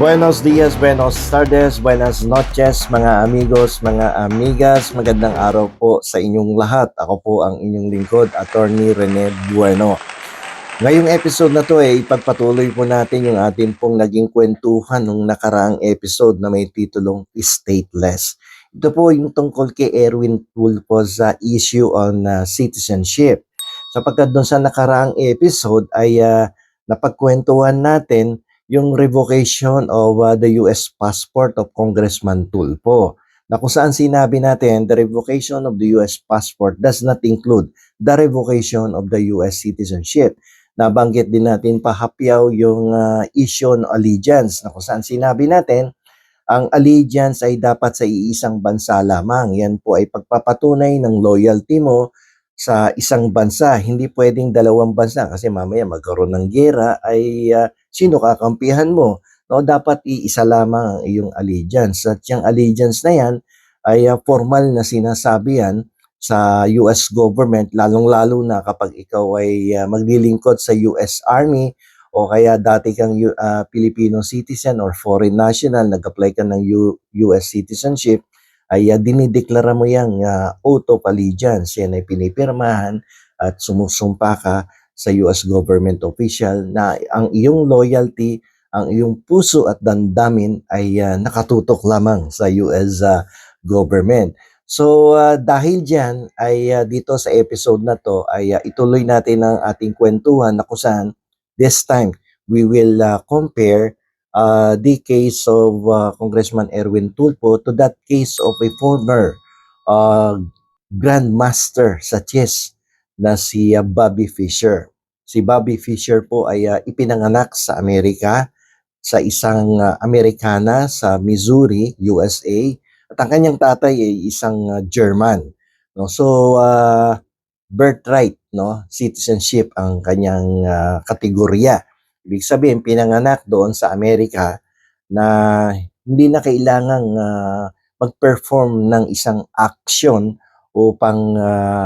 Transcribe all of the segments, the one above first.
Buenos dias, buenos tardes, buenas noches mga amigos, mga amigas. Magandang araw po sa inyong lahat. Ako po ang inyong lingkod, Attorney Rene Bueno. Ngayong episode na to ipagpatuloy po natin yung ating pong naging kwentuhan nung nakaraang episode na may titulong Stateless. Ito po yung tungkol kay Erwin Tulfo sa issue on citizenship. Sapagkat doon sa nakaraang episode ay napagkwentuhan natin yung revocation of the US passport of Congressman Tulfo. Na kung saan sinabi natin, the revocation of the US passport does not include the revocation of the US citizenship. Nabanggit din natin pahapyaw yung issue ng allegiance na kung saan sinabi natin ang allegiance ay dapat sa iisang bansa lamang. Yan po ay pagpapatunay ng loyalty mo sa isang bansa. Hindi pwedeng dalawang bansa kasi mamaya magkaroon ng giyera ay sino kakampihan mo? No, dapat iisa lamang ang iyong allegiance. At yung allegiance na yan ay formal na sinasabi yan sa US government, lalong-lalo na kapag ikaw ay maglilingkod sa US Army o kaya dati kang Filipino citizen or foreign national, nag-apply ka ng US citizenship, ay dinideklara mo yung oath of allegiance. Yan ay pinipirmahan at sumusumpa ka sa US government official na ang iyong loyalty, ang iyong puso at damdamin ay nakatutok lamang sa US government. So dahil dyan ay dito sa episode na to ay ituloy natin ang ating kwentuhan na kung saan this time we will compare the case of Congressman Erwin Tulfo to that case of a former uh, grandmaster sa chess na si Bobby Fischer. Si Bobby Fischer po ay ipinanganak sa Amerika sa isang Amerikana sa Missouri, USA. At ang kanyang tatay ay isang German. No? So, birthright, no? Citizenship ang kanyang kategorya. Ibig sabihin, pinanganak doon sa Amerika na hindi na kailangang mag-perform ng isang action upang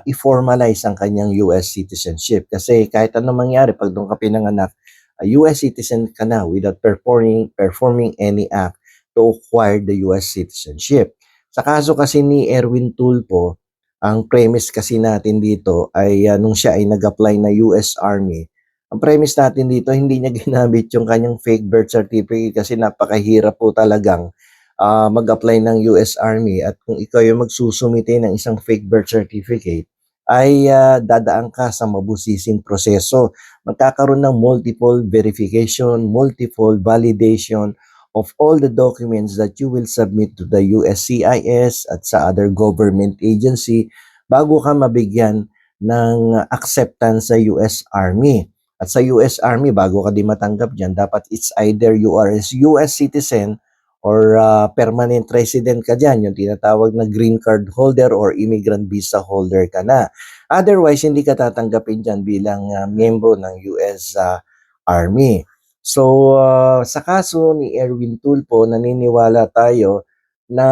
i-formalize ang kanyang US citizenship. Kasi kahit anong mangyari, pag doon ka pinanganak, US citizen ka na without performing any act to acquire the US citizenship. Sa kaso kasi ni Erwin Tulfo, ang premise kasi natin dito ay nung siya ay nag-apply na US Army, ang premise natin dito hindi niya ginamit yung kanyang fake birth certificate kasi napakahirap po talagang mag-apply ng US Army at kung ikaw yung magsusumite ng isang fake birth certificate ay dadaan ka sa mabusising proseso. Magkakaroon ng multiple verification, multiple validation of all the documents that you will submit to the USCIS at sa other government agency bago ka mabigyan ng acceptance sa US Army. At sa US Army, bago ka di matanggap dyan, dapat it's either you are a US citizen or permanent resident ka dyan, yung tinatawag na green card holder or immigrant visa holder ka na. Otherwise, hindi ka tatanggapin dyan bilang miyembro ng US Army. So, sa kaso ni Erwin Tulfo, naniniwala tayo na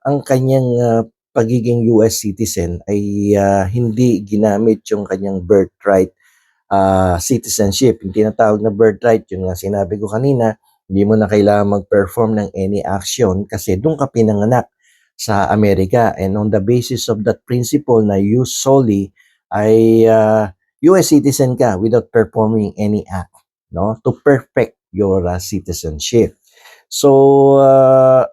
ang kanyang pagiging US citizen ay hindi ginamit yung kanyang birthright citizenship. Yung tinatawag na birthright, yun nga sinabi ko kanina, hindi mo na kailangan mag-perform ng any action kasi doon ka pinanganak sa Amerika. And on the basis of that principle na you solely ay US citizen ka without performing any act, no, to perfect your citizenship. So,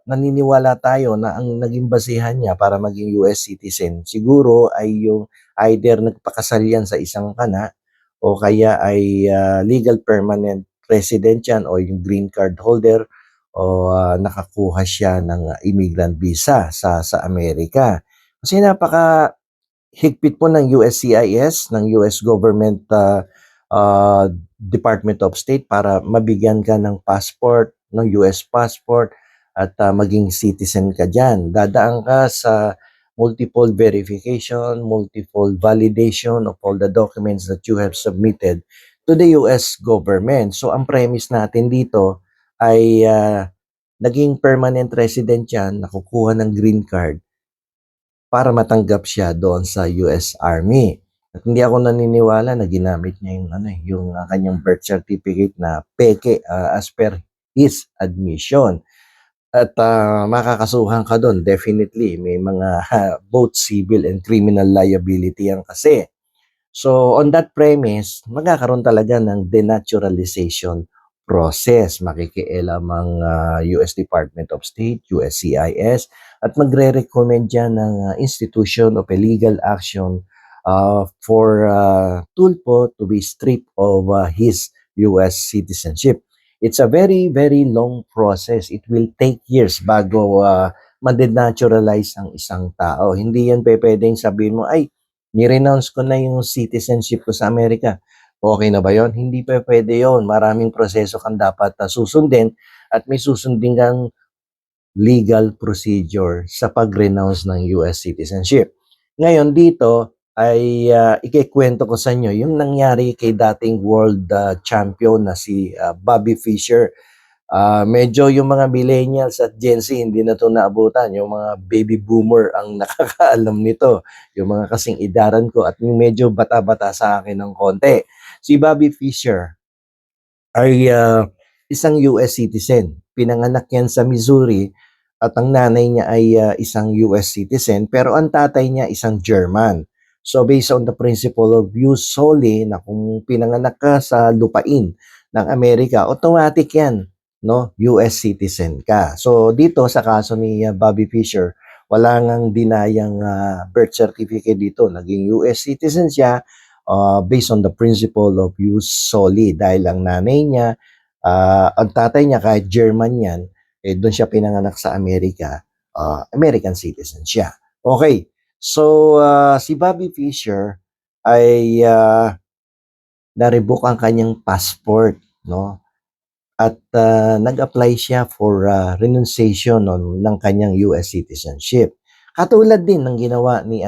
naniniwala tayo na ang naging basihan niya para maging US citizen siguro ay yung either nagpakasal yan sa isang kana o kaya ay legal permanent resident yan o yung green card holder o nakakuha siya ng immigrant visa sa Amerika. Kasi napaka higpit po ng USCIS, ng US Government Department of State para mabigyan ka ng passport, ng US passport at maging citizen ka dyan. Dadaan ka sa multiple verification, multiple validation of all the documents that you have submitted to the US government. So ang premise natin dito ay naging permanent resident yan, nakukuha ng green card para matanggap siya doon sa US Army. At hindi ako naniniwala na ginamit niya yung kanyang birth certificate na peke as per his admission. At makakasuhan ka doon, definitely. May mga both civil and criminal liability yan kasi. So on that premise, magkakaroon talaga ng denaturalization process. Makikialam ang US Department of State, USCIS, at magre-recommend yan ng institution of a legal action for Tulfo to be stripped of his US citizenship. It's a very, very long process. It will take years bago ma-denaturalize ang isang tao. Hindi yan pwedeng sabihin mo, ay, ni-renounce ko na yung citizenship ko sa Amerika. Okay na ba yon? Hindi pa pwede yon. Maraming proseso kang dapat susundin at may susundin kang legal procedure sa pag-renounce ng US citizenship. Ngayon dito ay ikikwento ko sa inyo yung nangyari kay dating world champion na si Bobby Fischer. Medyo yung mga millennials at Gen Z hindi na to naabutan. Yung mga baby boomer ang nakakaalam nito. Yung mga kasing idaran ko at yung medyo bata-bata sa akin ng konti. Si Bobby Fischer ay isang US citizen. Pinanganak yan sa Missouri at ang nanay niya ay isang US citizen pero ang tatay niya isang German. So based on the principle of jus soli na kung pinanganak ka sa lupain ng Amerika, automatic yan, no? US citizen ka. So dito sa kaso ni Bobby Fischer, wala ngang dinayang birth certificate dito. Naging US citizen siya based on the principle of jus soli dahil ang nanay niya, ang tatay niya kahit German yan, doon siya pinanganak sa Amerika, American citizen siya. Okay, so si Bobby Fischer ay na-revoke ang kanyang passport, no? At nag-apply siya for renunciation ng kanyang US citizenship. Katulad din ng ginawa ni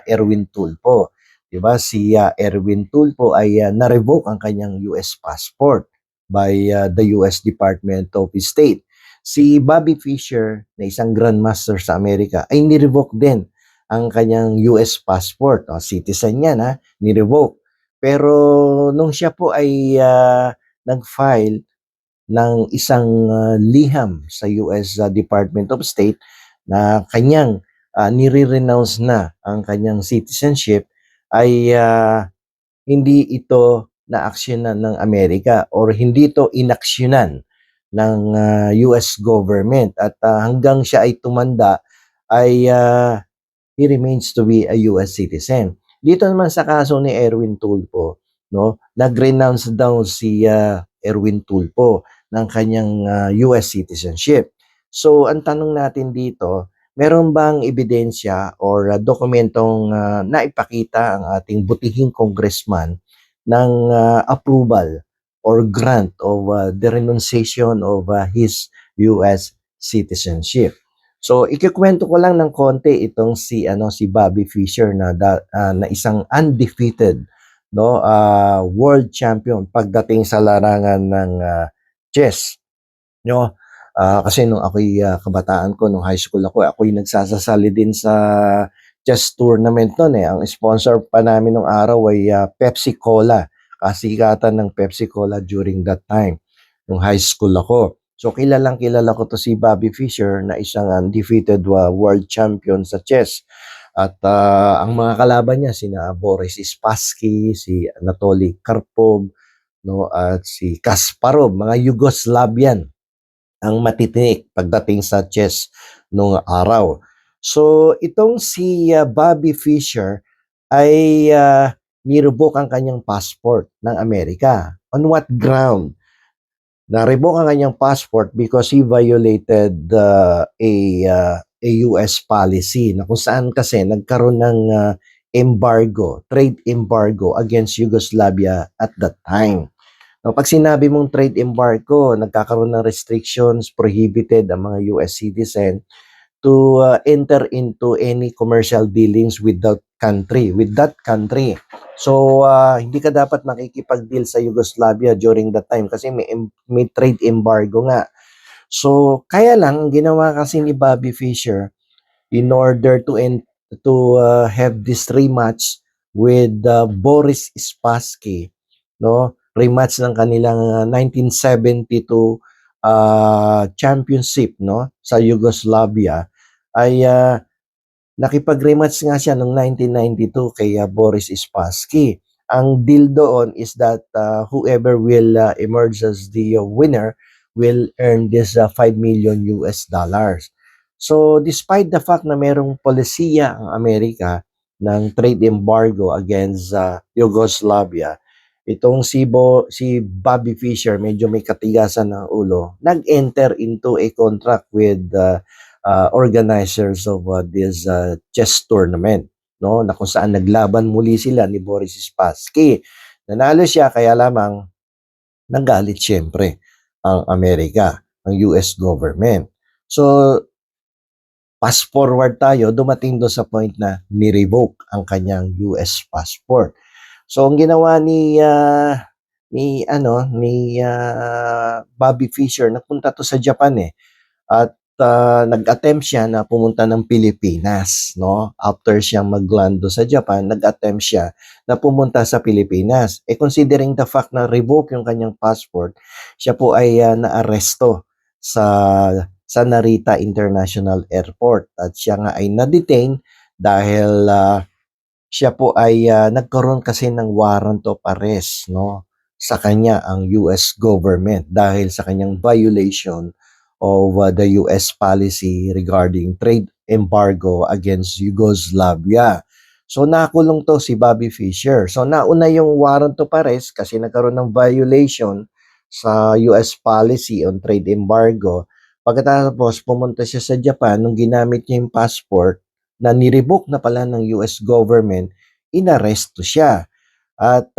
Erwin Tulfo. 'Di ba? Si Erwin Tulfo ay na-revoke ang kanyang US passport by the US Department of State. Si Bobby Fischer, na isang grandmaster sa Amerika, ay ni-revoke din ang kanyang US passport. Citizen niya na, ni-revoke. Pero nung siya po ay nag-file ng isang liham sa US Department of State na kanyang nire-renounce na ang kanyang citizenship ay hindi ito na-aksyonan ng Amerika or hindi ito inaksyonan ng US government at hanggang siya ay tumanda ay he remains to be a US citizen. Dito naman sa kaso ni Erwin Tulfo, no, nag-renounce daw si Erwin Tulfo ng kanyang US citizenship. So, ang tanong natin dito, meron bang ebidensya or dokumentong naipakita ang ating butihing congressman ng approval or grant of the renunciation of his US citizenship? So, ikikwento ko lang ng konti itong si Bobby Fischer na isang undefeated, no, world champion pagdating sa larangan ng chess, no. Kasi nung ako'y kabataan ko, nung high school ako'y nagsasasali din sa chess tournament noon eh. Ang sponsor pa namin nung araw ay Pepsi Cola. Kasikatan ng Pepsi Cola during that time, nung high school ako. So kilalang kilala ko to si Bobby Fischer na isang undefeated world champion sa chess. At ang mga kalaban niya sina Boris Spassky, si Anatoly Karpov, no, at si Kasparov, mga Yugoslavian ang matitinik pagdating sa chess nung araw. So itong si Bobby Fischer ay ni-revoke ang kanyang passport ng Amerika. On what ground? Na-revoke ang kanyang passport because he violated a US policy na kung saan kasi nagkaroon ng embargo, trade embargo against Yugoslavia at that time. Now, pag sinabi mong trade embargo, nagkakaroon ng restrictions, prohibited ang mga US citizen to enter into any commercial dealings with that country. So, hindi ka dapat makikipag-deal sa Yugoslavia during that time kasi may trade embargo nga. So, kaya lang, ginawa kasi ni Bobby Fischer in order to have this rematch with Boris Spassky, no? Rematch ng kanilang 1972 championship, no, sa Yugoslavia, ay nakipag-rematch nga siya noong 1992 kay Boris Spassky. Ang deal doon is that whoever will emerge as the winner will earn this $5 million. So despite the fact na merong polisiya ang Amerika ng trade embargo against Yugoslavia, itong si Bobby Fischer, medyo may katigasan ng ulo, nag-enter into a contract with organizers of this chess tournament, no, na kung saan naglaban muli sila ni Boris Spassky. Nanalo siya, kaya lamang nagalit siyempre ang Amerika, ang US government. So fast forward tayo, dumating doon sa point na ni-revoke ang kanyang US passport. So ang ginawa ni Bobby Fischer, nagpunta to sa Japan at nag-attempt siya na pumunta ng Pilipinas, no? After siyang mag-land sa Japan, nag-attempt siya na pumunta sa Pilipinas. Considering the fact na revoke yung kanyang passport, siya po ay naaresto sa Narita International Airport at siya nga ay na-detain dahil siya po ay nagkaroon kasi ng warrant of arrest, no, sa kanya ang US government dahil sa kanyang violation of the US policy regarding trade embargo against Yugoslavia. So nakulong to si Bobby Fischer. So nauna yung warrant of arrest kasi nagkaroon ng violation sa US policy on trade embargo. Pagkatapos pumunta siya sa Japan, nung ginamit niya yung passport na nirevoke na pala ng US government, inaresto siya. At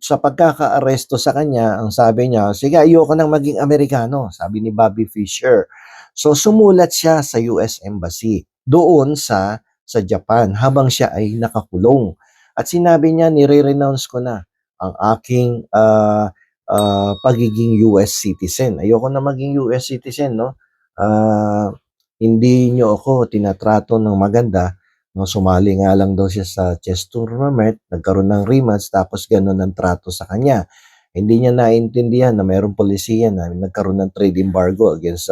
sa pagkaka-aresto sa kanya, ang sabi niya, sige, ayoko nang maging Amerikano, sabi ni Bobby Fischer. So sumulat siya sa US Embassy doon sa Japan habang siya ay nakakulong. At sinabi niya, nire-renounce ko na ang aking pagiging US citizen. Ayoko na maging US citizen, no? Hindi niyo ako tinatrato ng maganda. No, sumali nga lang daw siya sa chess tournament, nagkaroon ng rematch, tapos gano'n ang trato sa kanya. Hindi niya naintindihan na mayroong polisiya na nagkaroon ng trade embargo against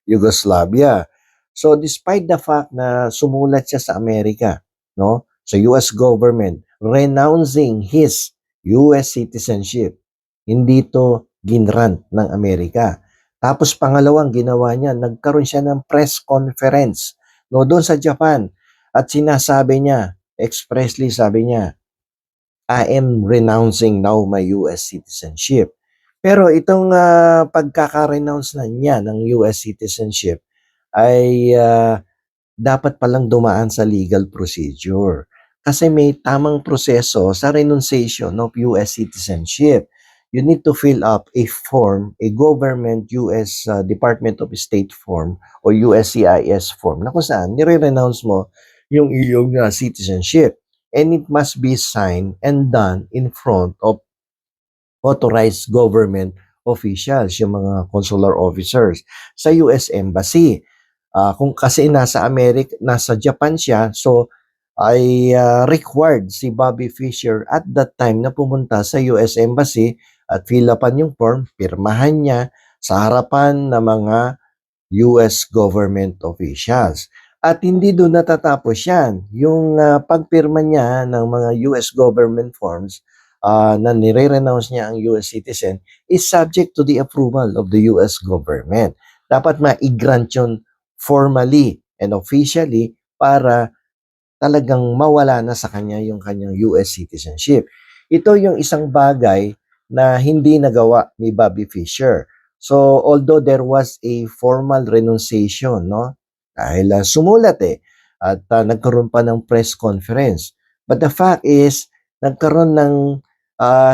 Yugoslavia. So despite the fact na sumulat siya sa Amerika, no, sa US government, renouncing his US citizenship, hindi to ginrant ng Amerika. Tapos pangalawang ginawa niya, nagkaroon siya ng press conference, no, doon sa Japan. At sinasabi niya, expressly sabi niya, I am renouncing now my US citizenship. Pero itong pagkaka-renounce na niya ng US citizenship ay dapat palang dumaan sa legal procedure. Kasi may tamang proseso sa renunciation of US citizenship. You need to fill up a form, a government US Department of State form o USCIS form na kung saan nire-renounce mo yung iyong citizenship. And it must be signed and done in front of authorized government officials, yung mga consular officers sa US Embassy. Kung kasi nasa Japan siya, so ay required si Bobby Fischer at that time na pumunta sa US Embassy at fill upan yung form, pirmahan niya sa harapan ng mga US government officials. At hindi doon natatapos yan. Yung pagpirma niya ng mga US government forms na nire-renounce niya ang US citizen is subject to the approval of the US government. Dapat ma-grant yun formally and officially para talagang mawala na sa kanya yung kanyang US citizenship. Ito yung isang bagay na hindi nagawa ni Bobby Fischer. So, although there was a formal renunciation, no? Dahil sumulat at nagkaroon pa ng press conference. But the fact is, nagkaroon ng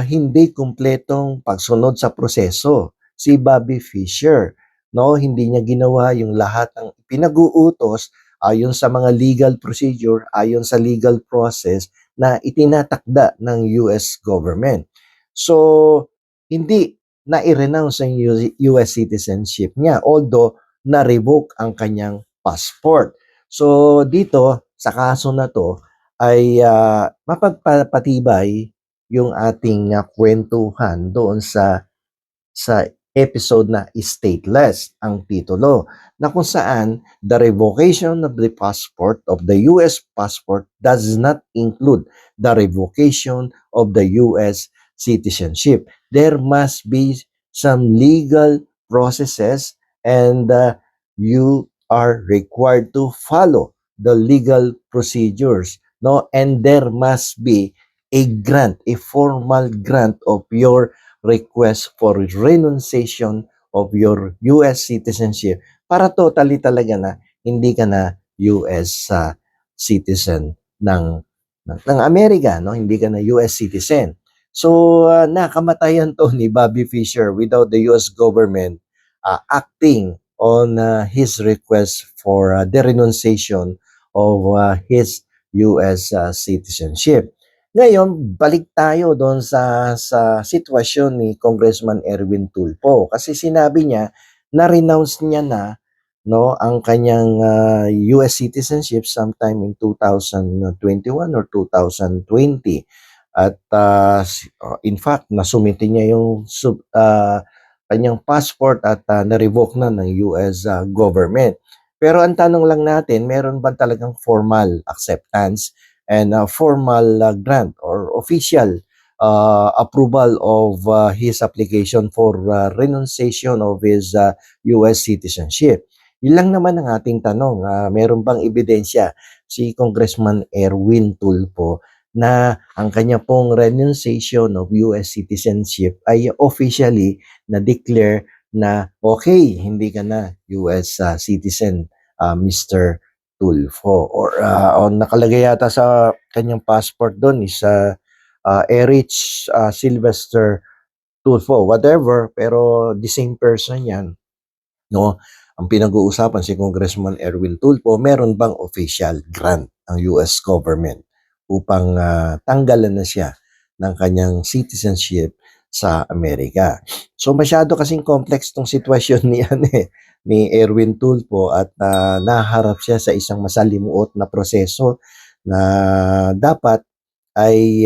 hindi kumpletong pagsunod sa proseso si Bobby Fischer. No, hindi niya ginawa yung lahat ng pinag-uutos ayon sa mga legal procedure, ayon sa legal process na itinatakda ng US government. So, hindi na-renounce ang US citizenship niya, although na-revoke ang kanyang passport. So, dito, sa kaso na to, ay mapagpapatibay yung ating kwentuhan doon sa episode na stateless ang titulo, na kung saan the revocation of the passport of the US passport does not include the revocation of the US citizenship. There must be some legal processes, and you are required to follow the legal procedures, no, and there must be a grant, a formal grant of your request for renunciation of your US citizenship para totally talaga na hindi ka na US citizen ng Amerika, no? Hindi ka na US citizen. So, nakamatayan to ni Bobby Fischer without the US government acting on his request for the renunciation of his US citizenship. Ngayon, balik tayo doon sa sitwasyon ni Congressman Erwin Tulfo kasi sinabi niya na renounce niya na, no, ang kanyang US citizenship sometime in 2021 or 2020. At in fact, nasumite niya yung kanyang passport at na-revoke na ng US government. Pero ang tanong lang natin, meron ba talagang formal acceptance and formal grant or official approval of his application for renunciation of his US citizenship? Yun lang naman ang ating tanong. Meron bang ebidensya si Congressman Erwin Tulfo na ang kanya pong renunciation of US citizenship ay officially na-declare na okay, hindi ka na US citizen, Mr. Tulfo, or nakalagay yata sa kanyang passport doon is Erich Sylvester Tulfo, whatever, pero the same person yan, no? Ang pinag-uusapan si Congressman Erwin Tulfo, meron bang official grant ang US government upang tanggalan na siya ng kanyang citizenship sa Amerika. So masyado kasing complex tong sitwasyon ni Erwin Tulfo at naharap siya sa isang masalimuot na proseso na dapat ay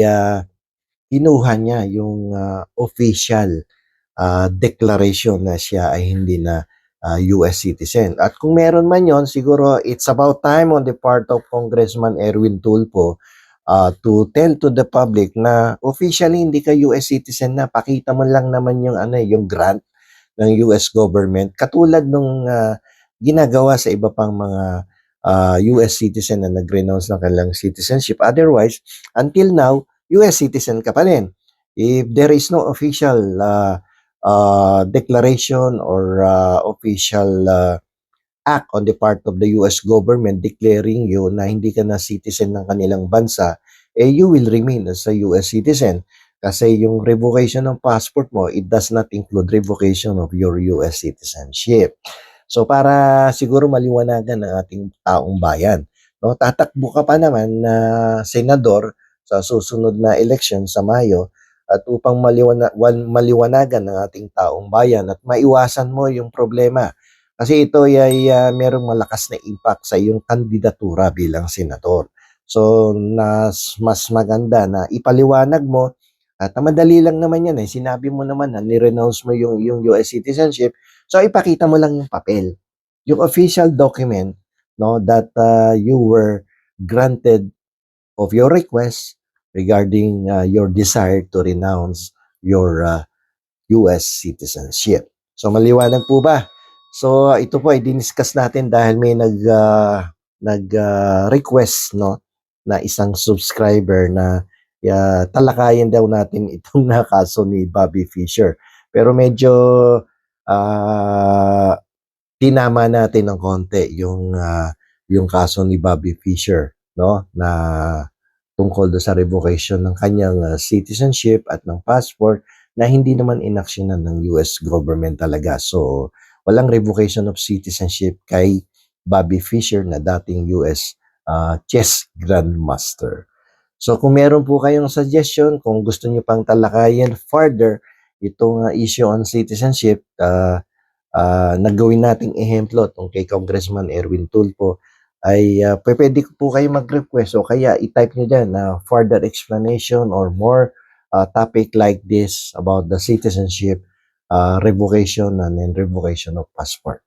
kinuha niya yung official declaration na siya ay hindi na US citizen. At kung meron man yon, siguro it's about time on the part of Congressman Erwin Tulfo to tell to the public na officially hindi ka US citizen na, pakita mo lang naman yung yung grant ng US government katulad nung ginagawa sa iba pang mga US citizen na nag-renounce ng kanilang citizenship. Otherwise, until now, US citizen ka pa rin. If there is no official declaration or official act on the part of the US government declaring you na hindi ka na citizen ng kanilang bansa, you will remain as a US citizen. Kasi yung revocation ng passport mo, it does not include revocation of your US citizenship. So para siguro maliwanagan ng ating taong bayan, no? Tatakbo ka pa naman na senador sa susunod na election sa Mayo, at upang maliwanagan ng ating taong bayan at maiwasan mo yung problema. Kasi ito ay merong malakas na impact sa iyong kandidatura bilang senador. So, mas maganda na ipaliwanag mo at madali lang naman yan. Sinabi mo naman na ni-renounce mo yung US citizenship. So, ipakita mo lang yung papel. Yung official document, no, that you were granted of your request regarding your desire to renounce your US citizenship. So, maliwanag po ba? So, ito po ay diniscuss natin dahil may request, no, na isang subscriber na talakayin daw natin itong kaso ni Bobby Fischer. Pero medyo tinama natin ng konti yung kaso ni Bobby Fischer, no, na tungkol do sa revocation ng kanyang citizenship at ng passport na hindi naman inaksyonan ng US government talaga. So, walang revocation of citizenship kay Bobby Fischer na dating US chess grandmaster. So, kung meron po kayong suggestion, kung gusto niyo pang talakayin further itong issue on citizenship, nagawin nating ehemplo tong kay Congressman Erwin Tulfo, ay pwede po kayo mag-request o kaya i-type nyo dyan na further explanation or more topic like this about the citizenship revocation and then revocation of passport.